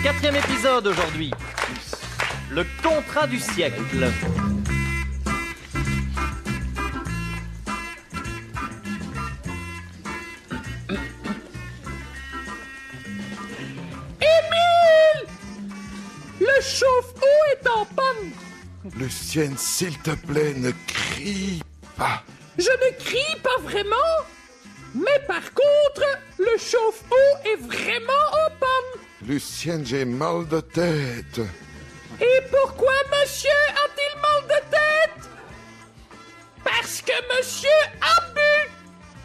Quatrième épisode aujourd'hui. Le contrat du siècle. Émile! Le chauffe-eau est en panne. Lucienne, s'il te plaît, ne crie pas. Je ne crie pas vraiment, mais par contre, le chauffe-eau est vraiment en panne. Lucienne, j'ai mal de tête. Et pourquoi monsieur a-t-il mal de tête? Parce que monsieur a bu.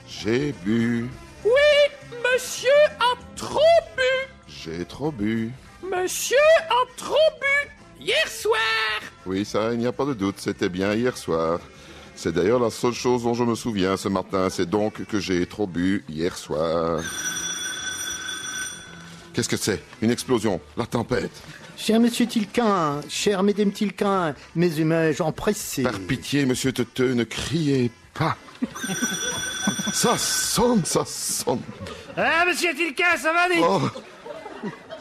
J'ai bu. Oui, monsieur a trop bu. J'ai trop bu. Monsieur a trop bu hier soir. Oui, ça, il n'y a pas de doute, c'était bien hier soir. C'est d'ailleurs la seule chose dont je me souviens ce matin, c'est donc que j'ai trop bu hier soir. Qu'est-ce que c'est? Une explosion? La tempête? Cher monsieur Tilquin, cher mesdames Tilquin, mes gens pressés. Par pitié, monsieur Teteux, ne criez pas. Ça sonne, ça sonne. Ah, monsieur Tilquin, ça va, Oh.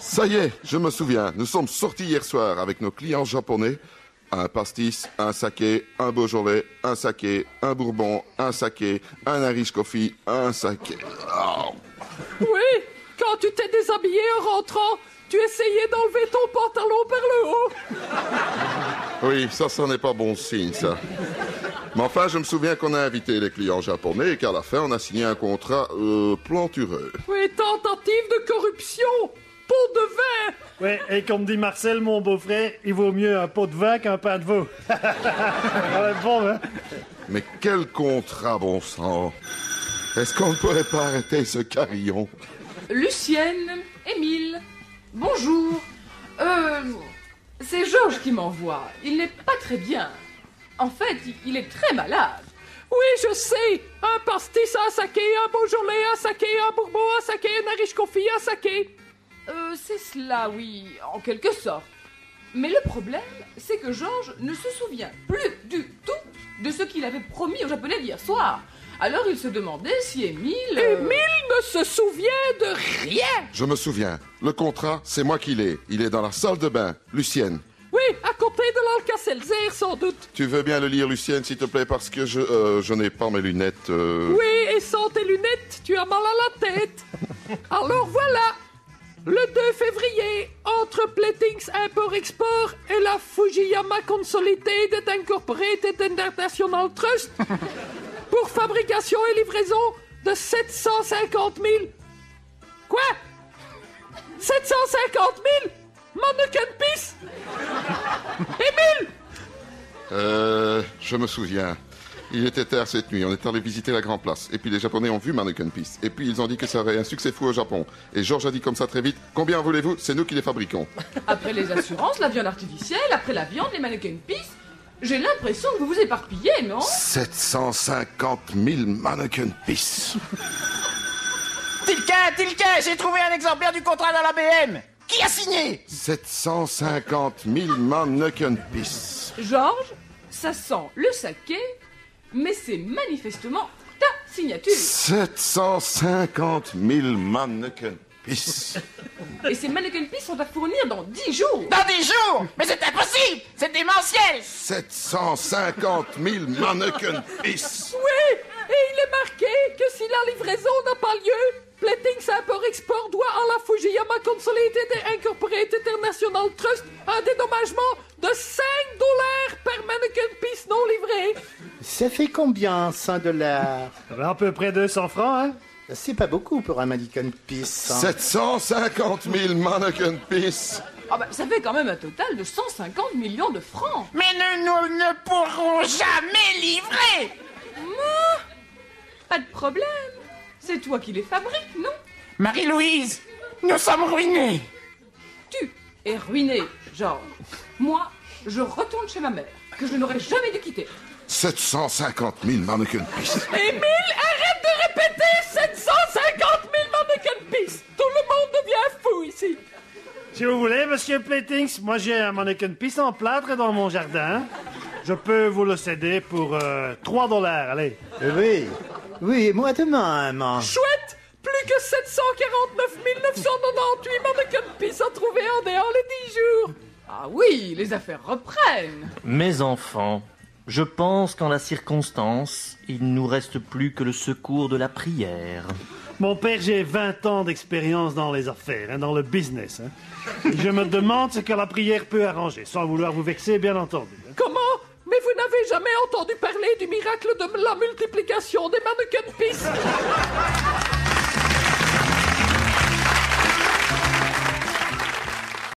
Ça y est, je me souviens. Nous sommes sortis hier soir avec nos clients japonais. Un pastis, un saké, un Beaujolais, un saké, un Bourbon, un saké, un Irish Coffee, un saké. Oh. Oui, quand tu t'es déshabillé en rentrant, tu essayais d'enlever ton pantalon par le haut. Oui, ça n'est pas bon signe, ça. Mais enfin, je me souviens qu'on a invité les clients japonais et qu'à la fin, on a signé un contrat plantureux. Oui, tentative de corruption. Pot de vin. Ouais, et comme dit Marcel, mon beau-frère, il vaut mieux un pot de vin qu'un pain de veau. Bon, hein? Mais quel contrat, bon sang! Est-ce qu'on ne pourrait pas arrêter ce carillon? Lucienne, Émile, bonjour. C'est Georges qui m'envoie. Il n'est pas très bien. En fait, il est très malade. Oui, je sais. Un pastis, un saké, un Beaujolais, un saké, un Bourbon, un saké, un Irish Coffee, un saké. C'est cela, oui, en quelque sorte. Mais le problème, c'est que Georges ne se souvient plus du tout de ce qu'il avait promis aux Japonais d'hier soir. Alors il se demandait si Émile... Émile ne se souvient de rien. Je me souviens. Le contrat, c'est moi qui l'ai. Il est dans la salle de bain. Lucienne. Oui, à côté de l'Alka-Seltzer, sans doute. Tu veux bien le lire, Lucienne, s'il te plaît, parce que je n'ai pas mes lunettes. Oui, et sans tes lunettes, tu as mal à la tête. Alors voilà. Le 2 février, entre Platings Import-Export et la Fujiyama Consolidated Incorporated International Trust, pour fabrication et livraison de 750 000... Quoi? 750 000 mannequin piece? Émile! Je me souviens. Il était tard cette nuit, on est allé visiter la Grand Place. Et puis les Japonais ont vu Mannequin Peace. Et puis ils ont dit que ça aurait un succès fou au Japon. Et Georges a dit comme ça très vite, combien voulez-vous? C'est nous qui les fabriquons. Après les assurances, la viande artificielle, après la viande, les mannequin piece, j'ai l'impression que vous vous éparpillez, non? 750 000 Mannequin Peace. Tilquin, j'ai trouvé un exemplaire du contrat dans la BM. Qui a signé? 750 000 Mannequin Peace. Georges, ça sent le saké, mais c'est manifestement ta signature. 750 000 Mannequin Peace. Et ces mannequin piece sont à fournir dans 10 jours. Dans 10 jours? Mais c'est impossible! C'est démentiel! 750 000 Mannequin Peace. Oui, et il est marqué que si la livraison n'a pas lieu, Platings Import-Export doit à la Fujiyama Consolidated Incorporated International Trust un dédommagement de $5 par mannequin piece non livré. Ça fait combien, $100? À peu près 200 francs, hein? C'est pas beaucoup pour un mannequin piece. 750 000 Mannequin Peace. Ah bah, ça fait quand même un total de 150 millions de francs. Mais nous ne pourrons jamais livrer! Pas de problème. C'est toi qui les fabriques, non? Marie-Louise, nous sommes ruinés! Tu es ruiné, Georges. Moi, je retourne chez ma mère, que je n'aurais jamais dû quitter. 750 000 Mannequin Peace. Émile, arrête de répéter 750 000 mannequin piece. Tout le monde devient fou ici. Si vous voulez, monsieur Platings, moi j'ai un mannequin piece en plâtre dans mon jardin. Je peux vous le céder pour $3, allez. Oui, moi de même. Chouette, plus que 749 mannequins pis à trouver en dehors les 10 jours. Ah oui, les affaires reprennent. Mes enfants, je pense qu'en la circonstance, il ne nous reste plus que le secours de la prière. Mon père, j'ai 20 ans d'expérience dans les affaires, hein, dans le business. Hein. Et je me demande ce que la prière peut arranger, sans vouloir vous vexer, bien entendu. Hein. Comment? Mais vous n'avez jamais entendu parler du miracle de la multiplication des mannequins pis?